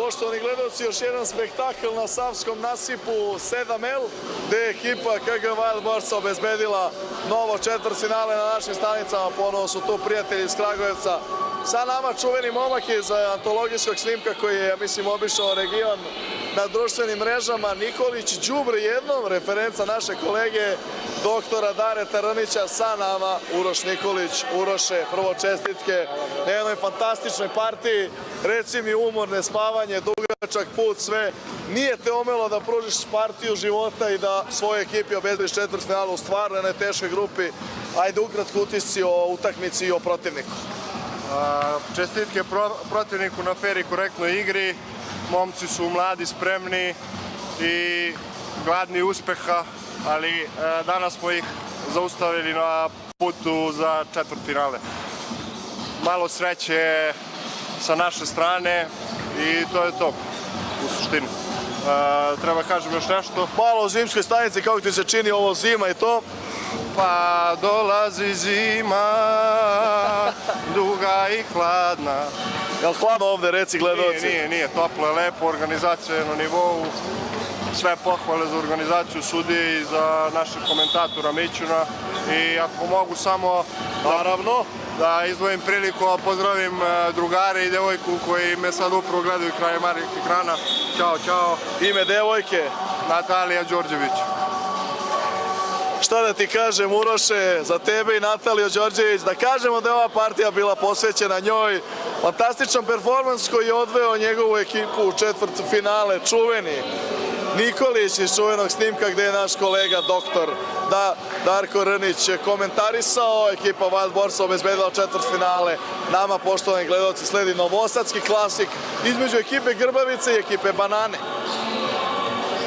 Poštovani gledalci, još jedan spektakl na Savskom nasipu 7L, gde je ekipa KG Wild Boarsa obezbedila novo četvrtfinale na našim stanicama. Ponovo su tu prijatelji iz Kragujevca. Sa nama čuveni momak iz antologijskog snimka koji je, ja mislim, obišao region na društvenim mrežama. Nikolić đubre jednom, referenca naše kolege doktora Dareta Rnića. Sa nama Uroš Nikolić. Uroše, prvo čestitke na jednoj fantastičnoj partiji. Reci mi, umor, nespavanje, dugačak put, sve. Nije te omelo da pružiš partiju života i da svojoj ekipi obezbediš četvrtfinalu u stvarno jednoj teškoj grupi. Ajde, ukratko utisci o utakmici i o protivniku. Čestitke protivniku na fer i korektnoj igri. Momci su mladi, spremni i gladni uspeha, ali danas smo ih zaustavili na putu za četvrtfinale. Malo sreće sa naše strane i to je to u suštini. Treba kažem još nešto. Malo o zimskoj stanici, kako ti se čini ovo zima i to? Pa dolazi zima, duga i hladna. Jel hladno ovde, reci gledalci? Nije, toplo je, lepo, organizacija je na nivou. Sve pohvale za organizaciju sudije i za našeg komentatora Mićuna. I ako mogu samo da izdvojim priliku, pozdravim drugare i devojku koji me sad upravo gledaju kraj malih ekrana. Ćao. Ime devojke? Natalija Đorđević. Šta da ti kažem, Uroše, za tebe i Nataliju Đorđević, da kažemo da je ova partija bila posvećena njoj. Fantastičan performans koji je odveo njegovu ekipu u četvrtfinale, čuveni Nikolić iz čuvenog snimka gde je naš kolega doktor Darko Rnić komentarisao. Ekipa Wild Boarsa obezbedila četvrtfinale. Nama, poštovani gledalci, sledi novosadski klasik između ekipe Grbavice i ekipe Banane.